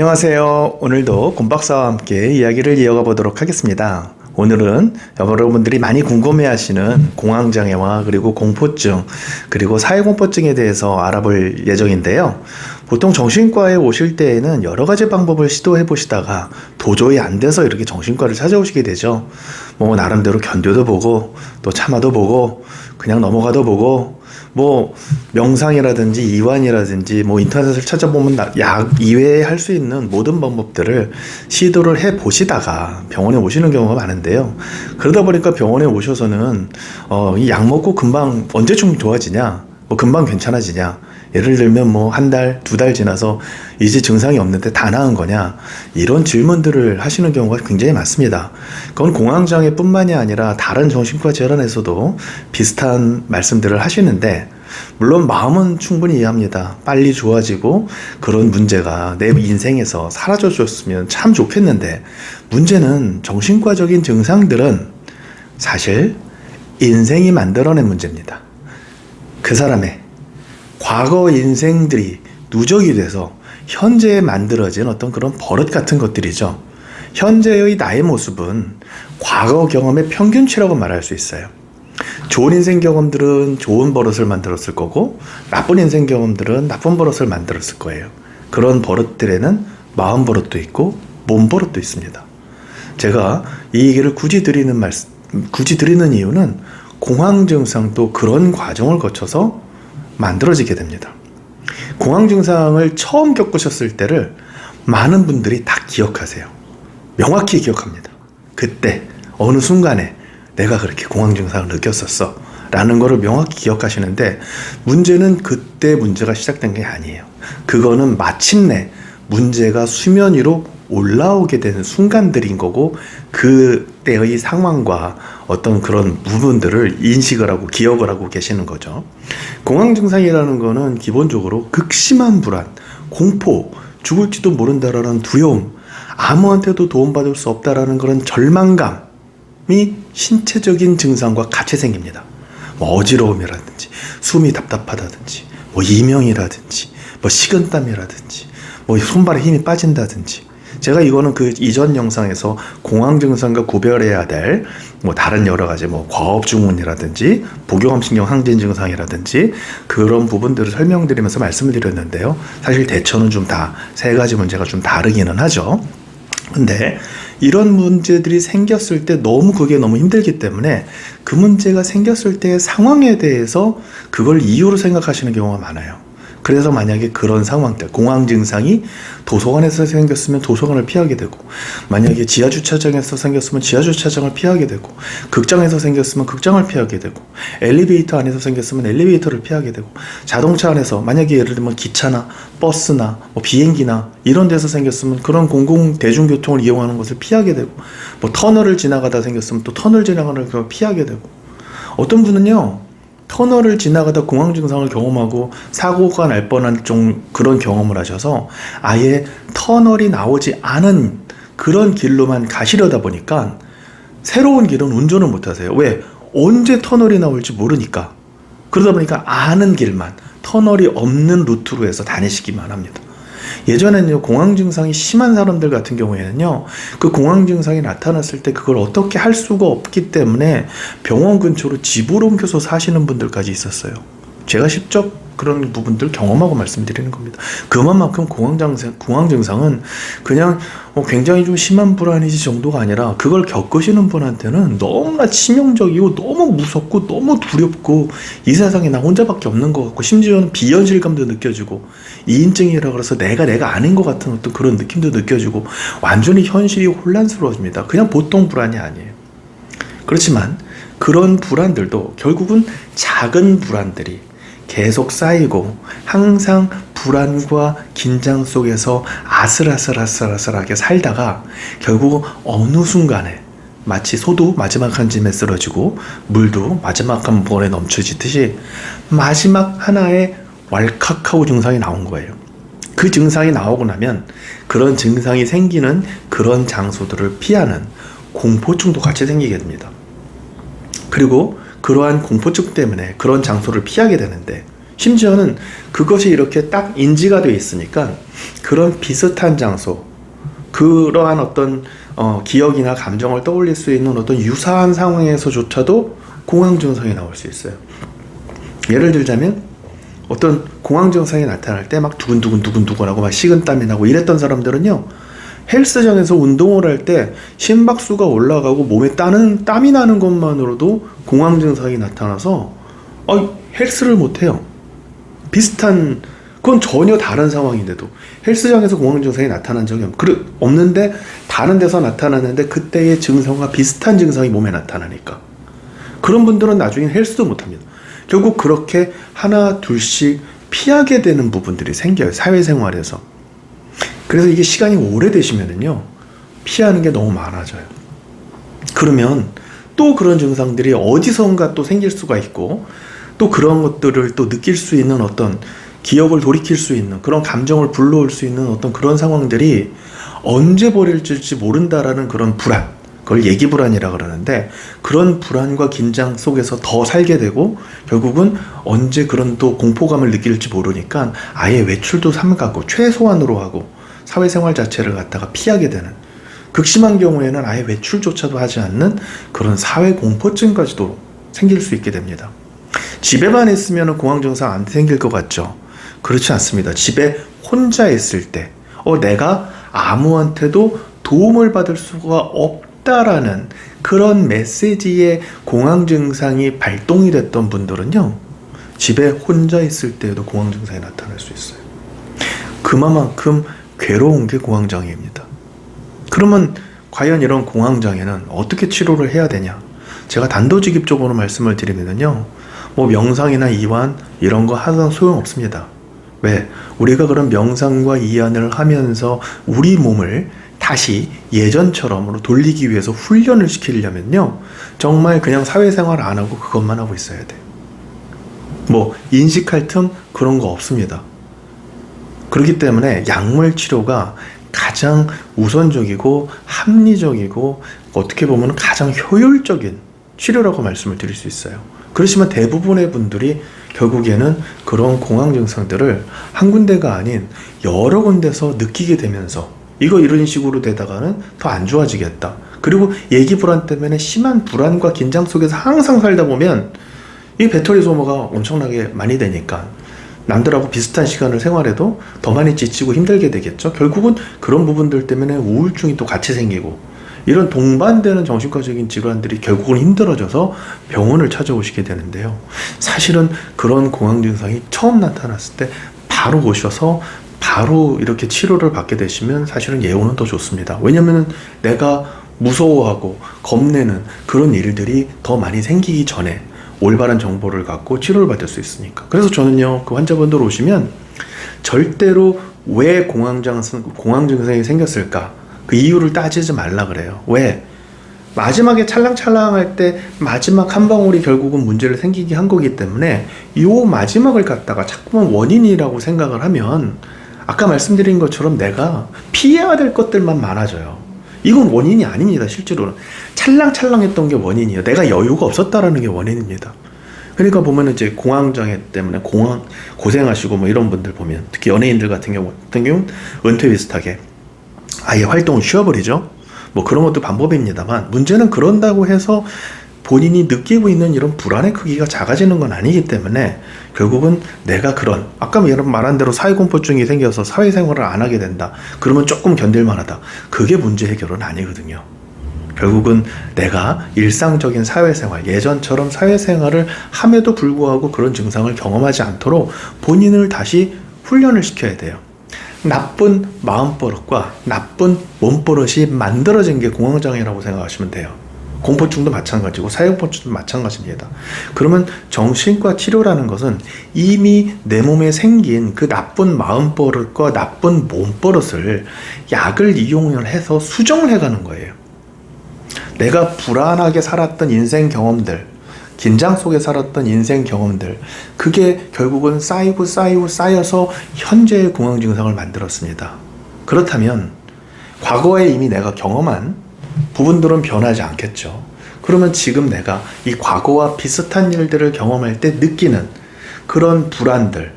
안녕하세요. 오늘도 곰박사와 함께 이야기를 이어가 보도록 하겠습니다. 오늘은 여러분들이 많이 궁금해하시는 공황장애와 그리고 공포증 그리고 사회공포증에 대해서 알아볼 예정인데요. 보통 정신과에 오실 때에는 여러 가지 방법을 시도해 보시다가 도저히 안 돼서 이렇게 정신과를 찾아오시게 되죠. 나름대로 견뎌도 보고 또 참아도 보고 그냥 넘어가도 보고 명상이라든지 이완이라든지 인터넷을 찾아보면 약 이외에 할 수 있는 모든 방법들을 시도를 해 보시다가 병원에 오시는 경우가 많은데요. 그러다 보니까 병원에 오셔서는 이 약 먹고 금방 언제쯤 좋아지냐, 금방 괜찮아지냐, 예를 들면 한 달, 두 달 지나서 이제 증상이 없는데 다 나은 거냐, 이런 질문들을 하시는 경우가 굉장히 많습니다. 그건 공황장애뿐만이 아니라 다른 정신과 질환에서도 비슷한 말씀들을 하시는데, 물론 마음은 충분히 이해합니다. 빨리 좋아지고 그런 문제가 내 인생에서 사라져 줬으면 참 좋겠는데, 문제는 정신과적인 증상들은 사실 인생이 만들어낸 문제입니다. 그 사람의 과거 인생들이 누적이 돼서 현재에 만들어진 어떤 그런 버릇 같은 것들이죠. 현재의 나의 모습은 과거 경험의 평균치라고 말할 수 있어요. 좋은 인생 경험들은 좋은 버릇을 만들었을 거고, 나쁜 인생 경험들은 나쁜 버릇을 만들었을 거예요. 그런 버릇들에는 마음 버릇도 있고 몸 버릇도 있습니다. 제가 이 얘기를 굳이 드리는 이유는 공황 증상도 그런 과정을 거쳐서 만들어지게 됩니다. 공황 증상을 처음 겪으셨을 때를 많은 분들이 다 기억하세요. 명확히 기억합니다. 그때 어느 순간에 내가 그렇게 공황 증상을 느꼈었어 라는 거를 명확히 기억하시는데, 문제는 그때 문제가 시작된 게 아니에요. 그거는 마침내 문제가 수면 위로 올라오게 되는 순간들인 거고, 그때의 상황과 어떤 그런 부분들을 인식을 하고 기억을 하고 계시는 거죠. 공황 증상이라는 거는 기본적으로 극심한 불안, 공포, 죽을지도 모른다라는 두려움, 아무한테도 도움받을 수 없다라는 그런 절망감이 신체적인 증상과 같이 생깁니다. 어지러움이라든지 숨이 답답하다든지 이명이라든지 식은땀이라든지 손발에 힘이 빠진다든지. 제가 이거는 그 이전 영상에서 공황 증상과 구별해야 될 다른 여러 가지 과업증후군이라든지 복용암신경 항진 증상이라든지 그런 부분들을 설명드리면서 말씀을 드렸는데요. 사실 대처는 좀 다 세 가지 문제가 좀 다르기는 하죠. 근데 이런 문제들이 생겼을 때 그게 너무 힘들기 때문에 그 문제가 생겼을 때의 상황에 대해서 그걸 이유로 생각하시는 경우가 많아요. 그래서 만약에 그런 상황들, 공황 증상이 도서관에서 생겼으면 도서관을 피하게 되고, 만약에 지하주차장에서 생겼으면 지하주차장을 피하게 되고, 극장에서 생겼으면 극장을 피하게 되고, 엘리베이터 안에서 생겼으면 엘리베이터를 피하게 되고, 자동차 안에서 만약에 예를 들면 기차나 버스나 비행기나 이런 데서 생겼으면 그런 공공 대중교통을 이용하는 것을 피하게 되고, 터널을 지나가다 생겼으면 또 터널 지나가는 걸 피하게 되고, 어떤 분은요 터널을 지나가다 공황 증상을 경험하고 사고가 날 뻔한 좀 그런 경험을 하셔서 아예 터널이 나오지 않은 그런 길로만 가시려다 보니까 새로운 길은 운전을 못 하세요. 왜? 언제 터널이 나올지 모르니까. 그러다 보니까 아는 길만, 터널이 없는 루트로 해서 다니시기만 합니다. 예전에는요, 공황 증상이 심한 사람들 같은 경우에는요, 그 공황 증상이 나타났을 때 그걸 어떻게 할 수가 없기 때문에 병원 근처로 집을 옮겨서 사시는 분들까지 있었어요. 제가 직접 그런 부분들 경험하고 말씀드리는 겁니다. 그만큼 공황 증상은 그냥 굉장히 좀 심한 불안이지 정도가 아니라, 그걸 겪으시는 분한테는 너무나 치명적이고 너무 무섭고 너무 두렵고 이 세상에 나 혼자밖에 없는 것 같고, 심지어는 비현실감도 느껴지고, 이인증이라고 해서 내가 아닌 것 같은 어떤 그런 느낌도 느껴지고, 완전히 현실이 혼란스러워집니다. 그냥 보통 불안이 아니에요. 그렇지만 그런 불안들도 결국은 작은 불안들이 계속 쌓이고 항상 불안과 긴장 속에서 아슬아슬하게 살다가 결국 어느 순간에 마치 소도 마지막 한 짐에 쓰러지고 물도 마지막 한 번에 넘쳐지듯이 마지막 하나의 왈칵하고 증상이 나온 거예요. 그 증상이 나오고 나면 그런 증상이 생기는 그런 장소들을 피하는 공포증도 같이 생기게 됩니다. 그리고 그러한 공포증 때문에 그런 장소를 피하게 되는데, 심지어는 그것이 이렇게 딱 인지가 되어 있으니까 그런 비슷한 장소, 그러한 어떤 기억이나 감정을 떠올릴 수 있는 어떤 유사한 상황에서조차도 공황 증상이 나올 수 있어요. 예를 들자면 어떤 공황 증상이 나타날 때 막 두근두근하고 막 식은땀이 나고 이랬던 사람들은요, 헬스장에서 운동을 할 때 심박수가 올라가고 몸에 땀이 나는 것만으로도 공황 증상이 나타나서 헬스를 못해요. 비슷한, 그건 전혀 다른 상황인데도 헬스장에서 공황 증상이 나타난 적이 없는데 다른 데서 나타났는데 그때의 증상과 비슷한 증상이 몸에 나타나니까 그런 분들은 나중에 헬스도 못합니다. 결국 그렇게 하나 둘씩 피하게 되는 부분들이 생겨요, 사회생활에서. 그래서 이게 시간이 오래되시면은요, 피하는 게 너무 많아져요. 그러면 또 그런 증상들이 어디선가 또 생길 수가 있고, 또 그런 것들을 또 느낄 수 있는 어떤 기억을 돌이킬 수 있는 그런 감정을 불러올 수 있는 어떤 그런 상황들이 언제 벌어질지 모른다라는 그런 불안, 그걸 예기불안이라 그러는데, 그런 불안과 긴장 속에서 더 살게 되고 결국은 언제 그런 또 공포감을 느낄지 모르니까 아예 외출도 삼가고 최소한으로 하고 사회생활 자체를 갖다가 피하게 되는, 극심한 경우에는 아예 외출조차도 하지 않는 그런 사회공포증까지도 생길 수 있게 됩니다. 집에만 있으면 공황증상 안 생길 것 같죠? 그렇지 않습니다. 집에 혼자 있을 때 내가 아무한테도 도움을 받을 수가 없다라는 그런 메시지의 공황증상이 발동이 됐던 분들은요, 집에 혼자 있을 때에도 공황증상이 나타날 수 있어요. 그만큼 괴로운 게 공황장애입니다. 그러면 과연 이런 공황장애는 어떻게 치료를 해야 되냐? 제가 단도직입적으로 말씀을 드리면요, 명상이나 이완 이런 거 항상 소용없습니다. 왜? 우리가 그런 명상과 이완을 하면서 우리 몸을 다시 예전처럼으로 돌리기 위해서 훈련을 시키려면요, 정말 그냥 사회생활 안 하고 그것만 하고 있어야 돼. 인식할 틈 그런 거 없습니다. 그렇기 때문에 약물 치료가 가장 우선적이고 합리적이고 어떻게 보면 가장 효율적인 치료라고 말씀을 드릴 수 있어요. 그렇지만 대부분의 분들이 결국에는 그런 공황 증상들을 한 군데가 아닌 여러 군데서 느끼게 되면서 이런 식으로 되다가는 더 안 좋아지겠다. 그리고 예기 불안 때문에 심한 불안과 긴장 속에서 항상 살다 보면 이 배터리 소모가 엄청나게 많이 되니까 남들하고 비슷한 시간을 생활해도 더 많이 지치고 힘들게 되겠죠. 결국은 그런 부분들 때문에 우울증이 또 같이 생기고 이런 동반되는 정신과적인 질환들이 결국은 힘들어져서 병원을 찾아오시게 되는데요. 사실은 그런 공황 증상이 처음 나타났을 때 바로 오셔서 바로 이렇게 치료를 받게 되시면 사실은 예후는 더 좋습니다. 왜냐하면 내가 무서워하고 겁내는 그런 일들이 더 많이 생기기 전에 올바른 정보를 갖고 치료를 받을 수 있으니까. 그래서 저는요, 그 환자분들 오시면 절대로 왜 공황 증상이 생겼을까, 그 이유를 따지지 말라 그래요. 왜? 마지막에 찰랑찰랑할 때 마지막 한 방울이 결국은 문제를 생기게 한 거기 때문에 이 마지막을 갖다가 자꾸만 원인이라고 생각을 하면 아까 말씀드린 것처럼 내가 피해야 될 것들만 많아져요. 이건 원인이 아닙니다. 실제로는 찰랑찰랑했던 게 원인이에요. 내가 여유가 없었다라는 게 원인입니다. 그러니까 보면은 이제 공황장애 때문에 고생하시고 이런 분들 보면, 특히 연예인들 같은 경우는 은퇴 비슷하게 아예 활동을 쉬어버리죠. 그런 것도 방법입니다만, 문제는 그런다고 해서 본인이 느끼고 있는 이런 불안의 크기가 작아지는 건 아니기 때문에 결국은 내가 그런 아까 말한 대로 사회공포증이 생겨서 사회생활을 안 하게 된다. 그러면 조금 견딜만하다. 그게 문제 해결은 아니거든요. 결국은 내가 일상적인 사회생활, 예전처럼 사회생활을 함에도 불구하고 그런 증상을 경험하지 않도록 본인을 다시 훈련을 시켜야 돼요. 나쁜 마음버릇과 나쁜 몸버릇이 만들어진 게 공황장애라고 생각하시면 돼요. 공포증도 마찬가지고 사회공포증도 마찬가지입니다. 그러면 정신과 치료라는 것은 이미 내 몸에 생긴 그 나쁜 마음버릇과 나쁜 몸버릇을 약을 이용을 해서 수정을 해가는 거예요. 내가 불안하게 살았던 인생 경험들, 긴장 속에 살았던 인생 경험들, 그게 결국은 쌓여서 현재의 공황 증상을 만들었습니다. 그렇다면 과거에 이미 내가 경험한 부분들은 변하지 않겠죠. 그러면 지금 내가 이 과거와 비슷한 일들을 경험할 때 느끼는 그런 불안들,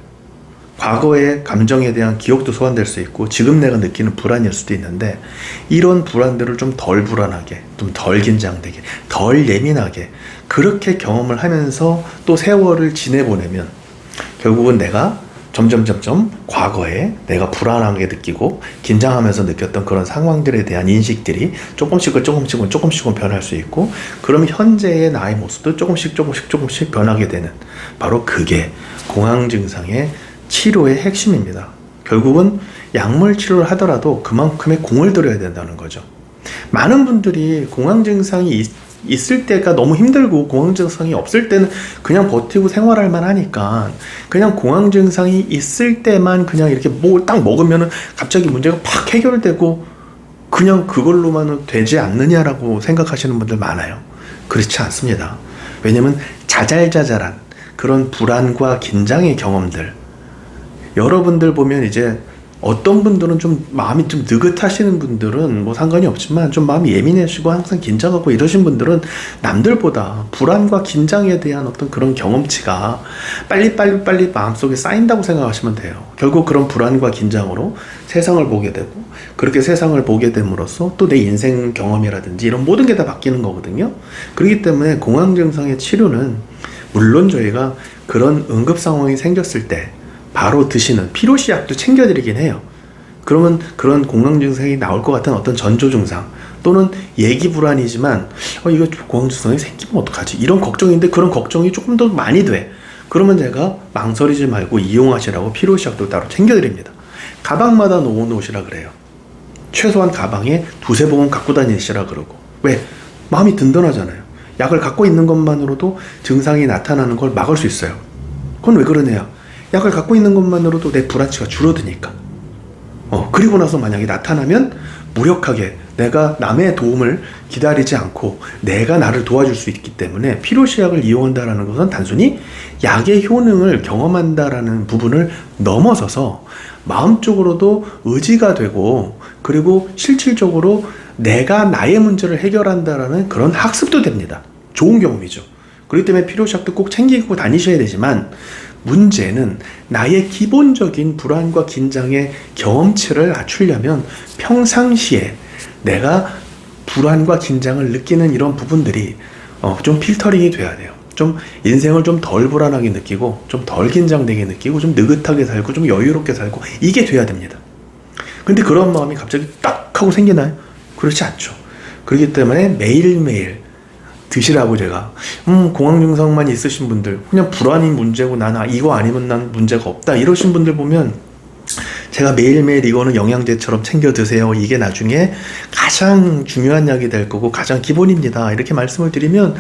과거의 감정에 대한 기억도 소환될 수 있고 지금 내가 느끼는 불안일 수도 있는데 이런 불안들을 좀 덜 불안하게, 좀 덜 긴장되게, 덜 예민하게 그렇게 경험을 하면서 또 세월을 지내보내면 결국은 내가 점점 과거에 내가 불안하게 느끼고 긴장하면서 느꼈던 그런 상황들에 대한 인식들이 조금씩은 변할 수 있고 그럼 현재의 나의 모습도 조금씩 변하게 되는 바로 그게 공황 증상의 치료의 핵심입니다. 결국은 약물 치료를 하더라도 그만큼의 공을 들여야 된다는 거죠. 많은 분들이 공황 증상이 있을 때가 너무 힘들고 공황 증상이 없을 때는 그냥 버티고 생활할 만하니까 그냥 공황 증상이 있을 때만 그냥 이렇게 뭐 딱 먹으면은 갑자기 문제가 팍 해결되고 그냥 그걸로만은 되지 않느냐라고 생각하시는 분들 많아요. 그렇지 않습니다. 왜냐면 자잘자잘한 그런 불안과 긴장의 경험들, 여러분들 보면 이제 어떤 분들은 좀 마음이 좀 느긋하시는 분들은 뭐 상관이 없지만 좀 마음이 예민해지고 항상 긴장하고 이러신 분들은 남들보다 불안과 긴장에 대한 어떤 그런 경험치가 빨리 마음속에 쌓인다고 생각하시면 돼요. 결국 그런 불안과 긴장으로 세상을 보게 되고 그렇게 세상을 보게 됨으로써 또 내 인생 경험이라든지 이런 모든 게 다 바뀌는 거거든요. 그렇기 때문에 공황 증상의 치료는 물론 저희가 그런 응급 상황이 생겼을 때 바로 드시는 피로시약도 챙겨드리긴 해요. 그러면 그런 공황 증상이 나올 것 같은 어떤 전조 증상 또는 예기 불안이지만 이거 공황 증상이 생기면 어떡하지? 이런 걱정인데 그런 걱정이 조금 더 많이 돼. 그러면 제가 망설이지 말고 이용하시라고 피로시약도 따로 챙겨드립니다. 가방마다 놓으시라 그래요. 최소한 가방에 두세 봉은 갖고 다니시라 그러고. 왜? 마음이 든든하잖아요. 약을 갖고 있는 것만으로도 증상이 나타나는 걸 막을 수 있어요. 그건 왜 그러냐? 약을 갖고 있는 것만으로도 내 불안치가 줄어드니까. 그리고 나서 만약에 나타나면 무력하게 내가 남의 도움을 기다리지 않고 내가 나를 도와줄 수 있기 때문에 피로시약을 이용한다는 것은 단순히 약의 효능을 경험한다라는 부분을 넘어서서 마음적으로도 의지가 되고 그리고 실질적으로 내가 나의 문제를 해결한다라는 그런 학습도 됩니다. 좋은 경험이죠. 그렇기 때문에 피로시약도 꼭 챙기고 다니셔야 되지만 문제는 나의 기본적인 불안과 긴장의 경험치를 낮추려면 평상시에 내가 불안과 긴장을 느끼는 이런 부분들이 좀 필터링이 돼야 돼요. 좀 인생을 좀 덜 불안하게 느끼고 좀 덜 긴장되게 느끼고 좀 느긋하게 살고 좀 여유롭게 살고 이게 돼야 됩니다. 근데 그런 마음이 갑자기 딱 하고 생기나요? 그렇지 않죠. 그렇기 때문에 매일매일 드시라고 제가 공황 증상만 있으신 분들 그냥 불안이 문제고 난 이거 아니면 난 문제가 없다 이러신 분들 보면 제가 매일매일 이거는 영양제처럼 챙겨 드세요. 이게 나중에 가장 중요한 약이 될 거고 가장 기본입니다. 이렇게 말씀을 드리면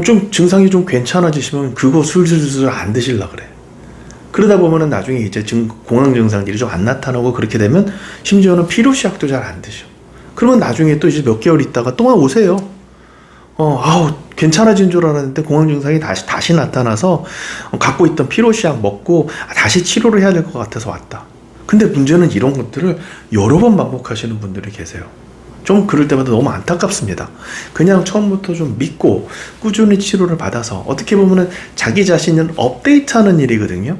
좀 증상이 좀 괜찮아지시면 그거 술술술 안 드시려고 그래. 그러다 보면은 나중에 이제 공황 증상들이 좀 안 나타나고 그렇게 되면 심지어는 피로시약도 잘 안 드셔. 그러면 나중에 또 이제 몇 개월 있다가 또 오세요. 괜찮아진 줄 알았는데 공황 증상이 다시 나타나서 갖고 있던 피로시약 먹고 다시 치료를 해야 될 것 같아서 왔다. 근데 문제는 이런 것들을 여러 번 반복하시는 분들이 계세요. 좀 그럴 때마다 너무 안타깝습니다. 그냥 처음부터 좀 믿고 꾸준히 치료를 받아서 어떻게 보면은 자기 자신을 업데이트하는 일이거든요.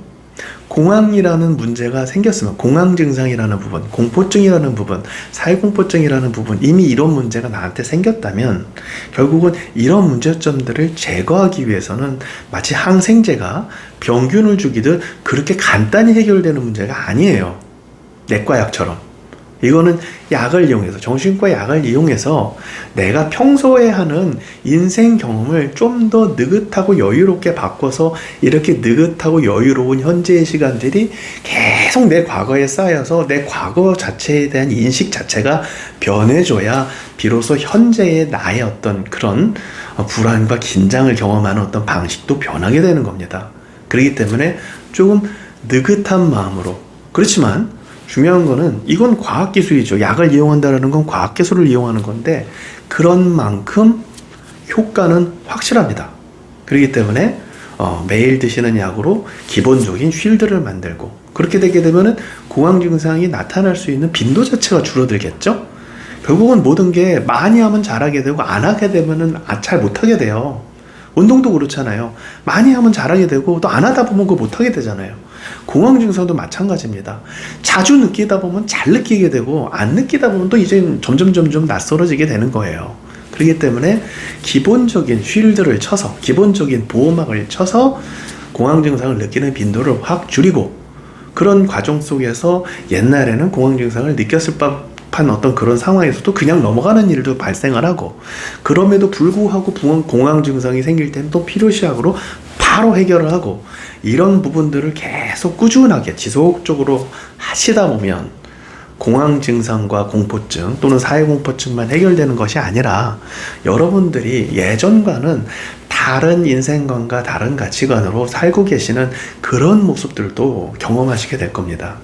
공황이라는 문제가 생겼으면 공황 증상이라는 부분, 공포증이라는 부분, 사회공포증이라는 부분 이미 이런 문제가 나한테 생겼다면 결국은 이런 문제점들을 제거하기 위해서는 마치 항생제가 병균을 죽이듯 그렇게 간단히 해결되는 문제가 아니에요. 내과 약처럼. 이거는 약을 이용해서 정신과 약을 이용해서 내가 평소에 하는 인생 경험을 좀 더 느긋하고 여유롭게 바꿔서 이렇게 느긋하고 여유로운 현재의 시간들이 계속 내 과거에 쌓여서 내 과거 자체에 대한 인식 자체가 변해줘야 비로소 현재의 나의 어떤 그런 불안과 긴장을 경험하는 어떤 방식도 변하게 되는 겁니다. 그렇기 때문에 조금 느긋한 마음으로 그렇지만 중요한 거는 이건 과학기술이죠. 약을 이용한다는 건 과학기술을 이용하는 건데 그런 만큼 효과는 확실합니다. 그렇기 때문에 매일 드시는 약으로 기본적인 쉴드를 만들고 그렇게 되게 되면은 공황 증상이 나타날 수 있는 빈도 자체가 줄어들겠죠. 결국은 모든 게 많이 하면 잘하게 되고 안 하게 되면은 잘 못하게 돼요. 운동도 그렇잖아요. 많이 하면 잘하게 되고 또 안 하다 보면 그거 못하게 되잖아요. 공황 증상도 마찬가지입니다. 자주 느끼다 보면 잘 느끼게 되고 안 느끼다 보면 또 이제 점점 낯설어지게 되는 거예요. 그렇기 때문에 기본적인 쉴드를 쳐서, 기본적인 보호막을 쳐서 공황 증상을 느끼는 빈도를 확 줄이고, 그런 과정 속에서 옛날에는 공황 증상을 느꼈을 법한 어떤 그런 상황에서도 그냥 넘어가는 일도 발생을 하고, 그럼에도 불구하고 공황 증상이 생길 때는 또 필요시약으로 바로 해결을 하고, 이런 부분들을 계속 꾸준하게 지속적으로 하시다 보면 공황 증상과 공포증 또는 사회공포증만 해결되는 것이 아니라 여러분들이 예전과는 다른 인생관과 다른 가치관으로 살고 계시는 그런 모습들도 경험하시게 될 겁니다.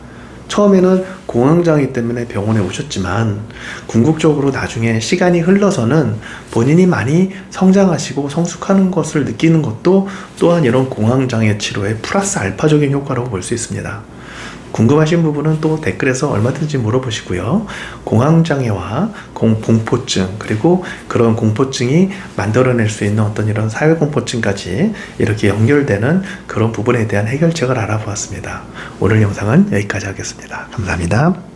처음에는 공황장애 때문에 병원에 오셨지만 궁극적으로 나중에 시간이 흘러서는 본인이 많이 성장하시고 성숙하는 것을 느끼는 것도 또한 이런 공황장애 치료의 플러스 알파적인 효과라고 볼 수 있습니다. 궁금하신 부분은 또 댓글에서 얼마든지 물어보시고요. 공황장애와 공포증, 그리고 그런 공포증이 만들어낼 수 있는 어떤 이런 사회공포증까지 이렇게 연결되는 그런 부분에 대한 해결책을 알아보았습니다. 오늘 영상은 여기까지 하겠습니다. 감사합니다.